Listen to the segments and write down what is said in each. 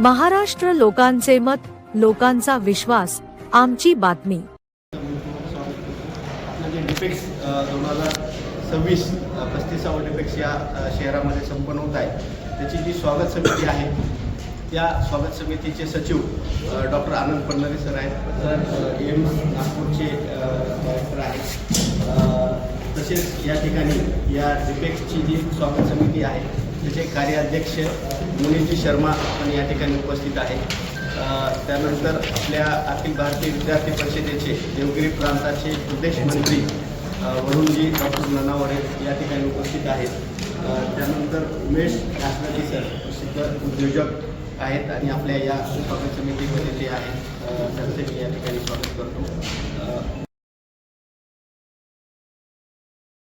महाराष्ट्र लोकांचे मत, लोकांचा विश्वास, आमची बातमी. आपलं जे डिपेक्स 2026 35वा डिपेक्स या शहरामध्ये संपन्न होत आहे, त्याची जी स्वागत समिती आहे त्या स्वागत समितीचे सचिव डॉक्टर आनंद पन्नारे सर आहेत, तर एम्स नागपूरचे डायरेक्टर आहेत. तसेच या ठिकाणी या डिपेक्सची जी स्वागत समिती आहे त्याचे कार्याध्यक्ष मुनीजी शर्मा पण या ठिकाणी उपस्थित आहेत. त्यानंतर आपल्या अखिल भारतीय विद्यार्थी परिषदेचे देवगिरी प्रांताचे प्रदेश मंत्री वरुणजी डॉक्टर ननावरे या ठिकाणी उपस्थित आहेत. त्यानंतर उमेश नासनाजी सर प्रसिद्ध उद्योजक आहेत आणि आपल्या या स्वागत समितीमध्ये जे आहेत त्यांचे मी या ठिकाणी स्वागत करतो.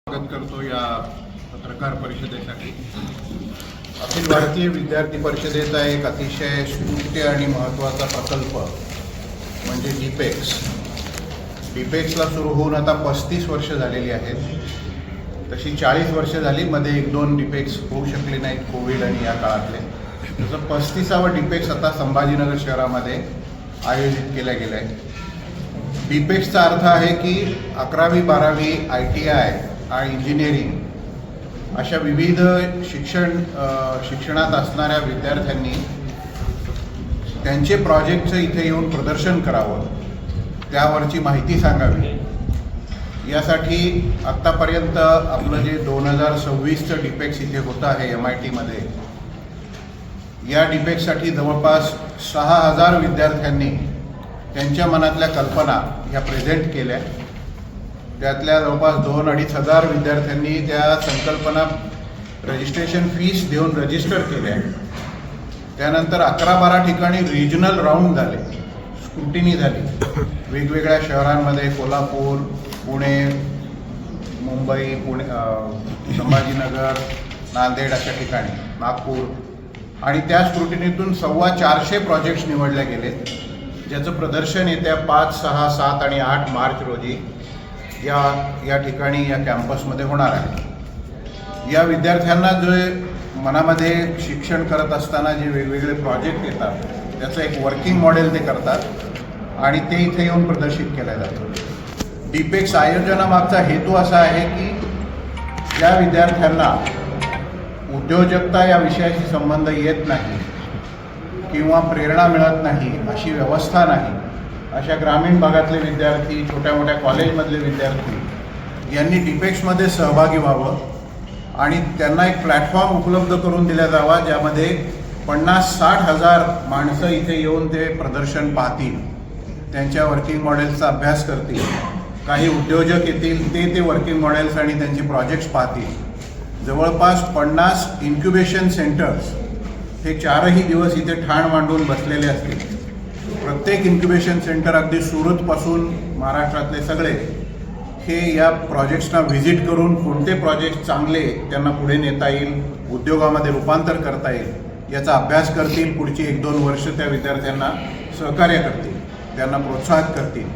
स्वागत करतो या पत्रकार परिषदेसाठी. अखिल भारतीय विद्यार्थी परिषदेचा एक अतिशय स्तुत्य आणि महत्त्वाचा प्रकल्प म्हणजे डिपेक्सला सुरू होऊन आता 35 वर्ष झालेली आहेत. तशी 40 वर्ष झाली, मध्ये 1-2 डिपेक्स होऊ शकले नाहीत कोविड आणि या काळातले. तसं 35वा डिपेक्स आता संभाजीनगर शहरामध्ये आयोजित केला गेला आहे. डिपेक्सचा अर्थ आहे की 11वी 12वी ITI आणि इंजिनिअरिंग अशा विविध शिक्षणात असणाऱ्या विद्यार्थ्यांनी त्यांचे प्रोजेक्टचं इथे येऊन प्रदर्शन करावं, त्यावरची माहिती सांगावी. यासाठी आत्तापर्यंत आपलं जे 2026चं डिपेक्स इथे होतं आहे MITमध्ये, या डिपेक्ससाठी जवळपास 6000 विद्यार्थ्यांनी त्यांच्या मनातल्या कल्पना ह्या प्रेझेंट केल्या. त्यातल्या जवळपास 2-2.5 हजार विद्यार्थ्यांनी त्या संकल्पना रजिस्ट्रेशन फीस देऊन रजिस्टर केल्या. त्यानंतर 11-12 ठिकाणी रिजनल राऊंड झाले, स्क्रुटिनी झाली वेगवेगळ्या शहरांमध्ये, कोल्हापूर, पुणे, मुंबई, संभाजीनगर, नांदेड अशा ठिकाणी, नागपूर. आणि त्या स्क्रुटिनीतून 450 प्रोजेक्ट्स निवडले गेले, ज्याचं प्रदर्शन येत्या 5, 6, 7 आणि 8 मार्च रोजी या ठिकाणी या कॅम्पसमध्ये होणार आहे. या विद्यार्थ्यांना जे मनामध्ये शिक्षण करत असताना जे वेगवेगळे प्रोजेक्ट येतात त्याचं एक वर्किंग मॉडेल ते करतात आणि ते इथे येऊन प्रदर्शित केलं जातं. डिपेक्स आयोजनामागचा हेतू असा आहे की या विद्यार्थ्यांना उद्योजकता या विषयाशी संबंध येत नाही किंवा प्रेरणा मिळत नाही, अशी व्यवस्था नाही, अशा ग्रामीण भागातले विद्यार्थी, छोट्या मोठ्या कॉलेजमधले विद्यार्थी यांनी डिपेक्समध्ये सहभागी व्हावं आणि त्यांना एक प्लॅटफॉर्म उपलब्ध करून दिला जावा, ज्यामध्ये 50-60 हजार माणसं इथे येऊन ते प्रदर्शन पाहतील, त्यांच्या वर्किंग मॉडेल्सचा अभ्यास करतील. काही उद्योजक येतील, ते वर्किंग मॉडेल्स आणि त्यांचे प्रोजेक्ट्स पाहतील. जवळपास 50 इन्क्युबेशन सेंटर्स हे 4ही दिवस इथे ठाण मांडून बसलेले असतील. प्रत्येक इन्क्युबेशन सेंटर अगदी सुरतपासून महाराष्ट्रातले सगळे हे या प्रोजेक्ट्सना व्हिजिट करून कोणते प्रोजेक्ट चांगले त्यांना पुढे नेता येईल, उद्योगामध्ये रूपांतर करता येईल याचा अभ्यास करतील. पुढची 1-2 वर्ष त्या विद्यार्थ्यांना सहकार्य करतील, त्यांना प्रोत्साहित करतील.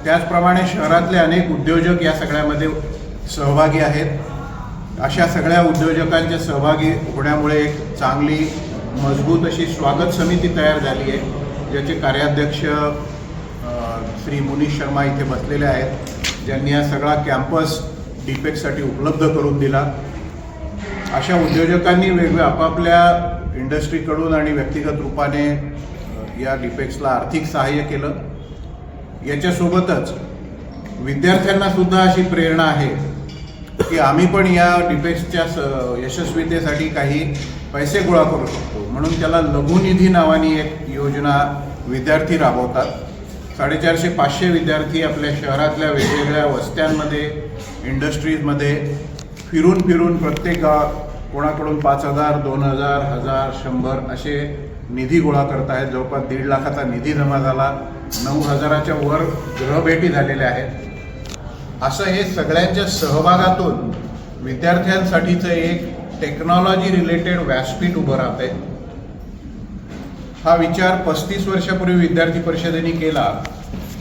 त्याचप्रमाणे शहरातले अनेक उद्योजक या सगळ्यामध्ये सहभागी आहेत. अशा सगळ्या उद्योजकांच्या सहभागी होण्यामुळे एक चांगली मजबूत अशी स्वागत समिती तयार झाली आहे, ज्याचे कार्याध्यक्ष श्री मुनीश शर्मा इथे बसलेले आहेत, ज्यांनी हा सगळा कॅम्पस डिपेक्ससाठी उपलब्ध करून दिला. अशा उद्योजकांनी वेगवेगळ्या आपापल्या इंडस्ट्रीकडून आणि व्यक्तिगत रूपाने या डिपेक्सला आर्थिक सहाय्य केलं. याच्यासोबतच विद्यार्थ्यांना सुद्धा अशी प्रेरणा आहे की आम्ही पण या डिपेक्सच्या यशस्वीतेसाठी काही पैसे गोळा करू शकतो, म्हणून त्याला लघुनिधी नावानी एक योजना विद्यार्थी राबवतात. 450-500 विद्यार्थी आपल्या शहरातल्या वेगवेगळ्या वस्त्यांमध्ये, इंडस्ट्रीजमध्ये फिरून प्रत्येक कोणाकडून 5,000, 2,000, 1,000, 100 असे निधी गोळा करत आहेत. जवळपास 1.5 लाखाचा निधी जमा झाला. 9,000च्या वर गृहभेटी झालेल्या आहेत. असं हे सगळ्यांच्या सहभागातून विद्यार्थ्यांसाठीचं एक टेक्नॉलॉजी रिलेटेड व्यासपीठ उभं राहते. हा विचार 35 वर्षापूर्वी विद्यार्थी परिषदेने केला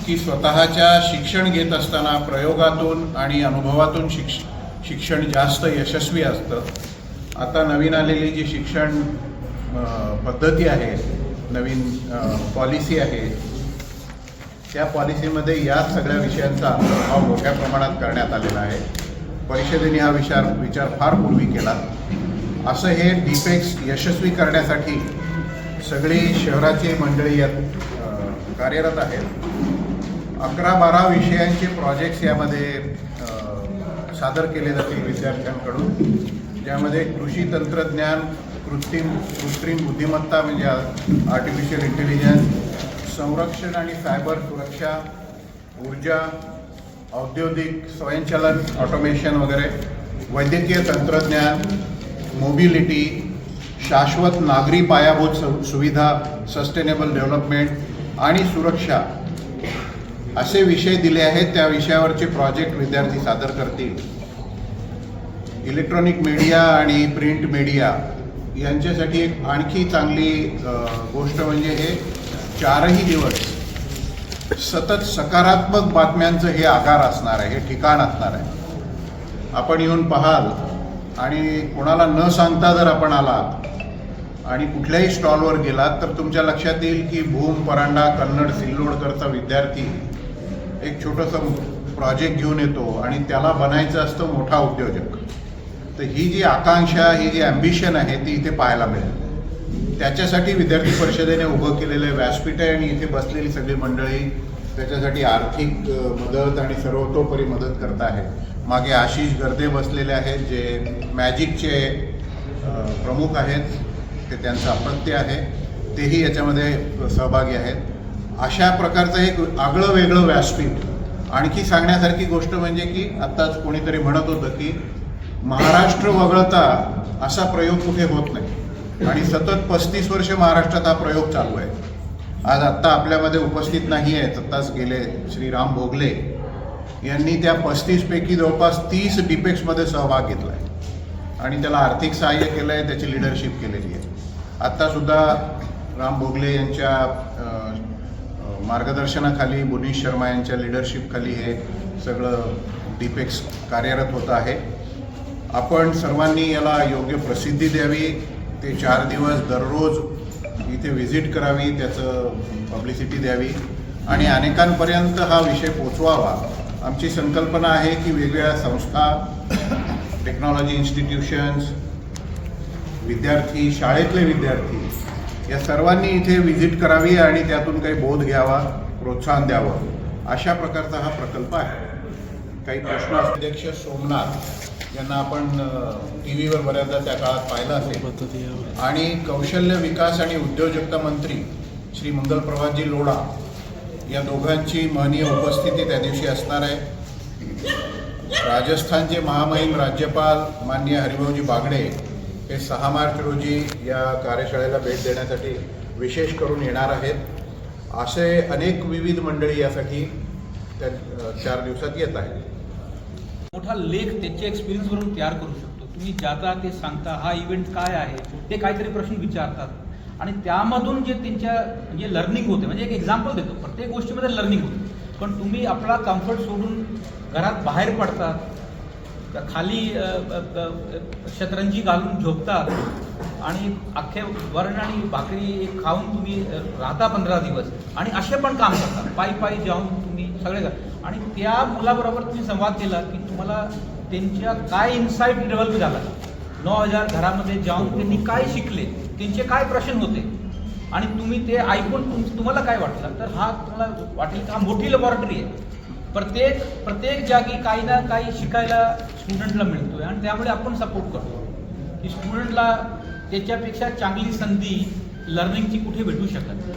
की स्वतःच्या शिक्षण घेत असताना प्रयोगातून आणि अनुभवातून शिक्षण जास्त यशस्वी असतं. आता नवीन आलेली जी शिक्षण पद्धती आहे नवीन पॉलिसी आहे, त्या पॉलिसीमध्ये या सगळ्या विषयांचा अंतर्भाव मोठ्या प्रमाणात करण्यात आलेला आहे. परिषदेने हा विचार फार पूर्वी केला. असं हे डीपेक्स यशस्वी करण्यासाठी सगळी शहराची मंडळी यात कार्यरत आहेत. 11-12 विषयांचे प्रोजेक्ट्स यामध्ये सादर केले जातील विद्यार्थ्यांकडून, ज्यामध्ये कृषी तंत्रज्ञान, कृत्रिम बुद्धिमत्ता म्हणजे आर्टिफिशियल इंटेलिजन्स, संरक्षण आणि सायबर सुरक्षा, ऊर्जा, औद्योगिक स्वयंचलन ऑटोमेशन वगैरे, वैद्यकीय तंत्रज्ञान, मोबिलिटी, शाश्वत नागरी पायाभूत सुविधा, सस्टेनेबल डेव्हलपमेंट आणि सुरक्षा असे विषय दिले आहेत. त्या विषयावरचे प्रोजेक्ट विद्यार्थी सादर करतील. इलेक्ट्रॉनिक मीडिया आणि प्रिंट मीडिया यांच्यासाठी एक आणखी चांगली गोष्ट म्हणजे हे 4ही दिवस सतत सकारात्मक बातम्यांचं हे आगार असणार आहे, हे ठिकाण असणार आहे. आपण येऊन पाहाल आणि कोणाला न सांगता जर आपण आलात आणि कुठल्याही स्टॉलवर गेलात तर तुमच्या लक्षात येईल की भूम, परांडा, कन्नड, सिल्लोडकरचा विद्यार्थी एक छोटंसं प्रोजेक्ट घेऊन येतो आणि त्याला बनायचं असतं मोठा उद्योजक. तर ही जी आकांक्षा, ही जी ॲम्बिशन आहे ती इथे पाहायला मिळेल. त्याच्यासाठी विद्यार्थी परिषदेने उभं केलेलं व्यासपीठ आहे आणि इथे बसलेली सगळी मंडळी त्याच्यासाठी आर्थिक मदत आणि सर्वतोपरी मदत करत आहे. मागे आशिष गर्दे बसलेले आहेत जे मॅजिकचे प्रमुख आहेत, ते त्यांचं अपत्य आहे, तेही याच्यामध्ये सहभागी आहेत. अशा प्रकारचं एक आगळं वेगळं व्यासपीठ. आणखी सांगण्यासारखी गोष्ट म्हणजे की आत्ताच कोणीतरी म्हणत होतं की महाराष्ट्र वगळता असा प्रयोग कुठे होत नाही आणि सतत 35 वर्ष महाराष्ट्रात हा प्रयोग चालू आहे. आज आत्ता आपल्यामध्ये उपस्थित नाही आहेत, आत्ताच गेले श्री राम भोगले यांनी त्या 35 पैकी जवळपास 30 डिपेक्समध्ये सहभाग घेतला आहे आणि त्याला आर्थिक सहाय्य केलं आहे, त्याची लिडरशिप केलेली आहे. आत्तासुद्धा राम भोगले यांच्या मार्गदर्शनाखाली, मुनीश शर्मा यांच्या लिडरशिपखाली हे सगळं डिपेक्स कार्यरत होतं आहे. आपण सर्वांनी याला योग्य प्रसिद्धी द्यावी. ते 4 दिवस दररोज इथे व्हिजिट करावी, त्याचं पब्लिसिटी द्यावी आणि अनेकांपर्यंत हा विषय पोचवावा. आमची संकल्पना आहे की वेगवेगळ्या संस्था, टेक्नॉलॉजी इन्स्टिट्यूशन्स, विद्यार्थी, शाळेतले विद्यार्थी या सर्वांनी इथे व्हिजिट करावी आणि त्यातून काही बोध घ्यावा, प्रोत्साहन द्यावं, अशा प्रकारचा हा प्रकल्प आहे. काही प्रश्न अध्यक्ष सोमनाथ यांना आपण टी व्हीवर बऱ्याचदा त्या काळात पाहिलं असेल आणि कौशल्य विकास आणि उद्योजकता मंत्री श्री मंगलप्रभातजी लोढा या दोघांची महनीय उपस्थिती त्या दिवशी असणार आहे. राजस्थानचे महामहिम राज्यपाल माननीय हरिभाऊजी बागडे हे 6 मार्च रोजी या कार्यशाळेला भेट देण्यासाठी विशेष करून येणार आहेत. असे अनेक विविध मंडळी यासाठी त्या 4 दिवसात येत आहेत. मोठा लेख त्यांच्या एक्सपिरियन्सवरून तयार करू शकतो. तुम्ही जाता ते सांगता हा इव्हेंट काय आहे, ते काहीतरी प्रश्न विचारतात आणि त्यामधून जे त्यांच्या म्हणजे लर्निंग होते. म्हणजे एक एक्झाम्पल देतो, प्रत्येक गोष्टीमध्ये लर्निंग होते. पण तुम्ही आपला कम्फर्ट सोडून घरात बाहेर पडतात, खाली शतरंजी घालून झोपतात आणि अख्खे वरण आणि भाकरी खाऊन तुम्ही राहता 15 दिवस आणि असे पण काम करतात, पायी जाऊन तुम्ही सगळे. आणि त्या मुलाबरोबर तुम्ही संवाद केला की तुम्हाला त्यांच्या काय इन्साईट डेव्हलप झाला, 9000 घरामध्ये जाऊन त्यांनी काय शिकले, त्यांचे काय प्रश्न होते आणि तुम्ही ते ऐकून तुम्हाला काय वाटलं. तर हा तुम्हाला वाटेल की हा मोठी लॅबॉरेटरी आहे. प्रत्येक जागी काही ना काही शिकायला स्टुडंटला मिळतोय आणि त्यामुळे आपण सपोर्ट करतो की स्टुडंटला त्याच्यापेक्षा चांगली संधी लर्निंगची कुठे भेटू शकत.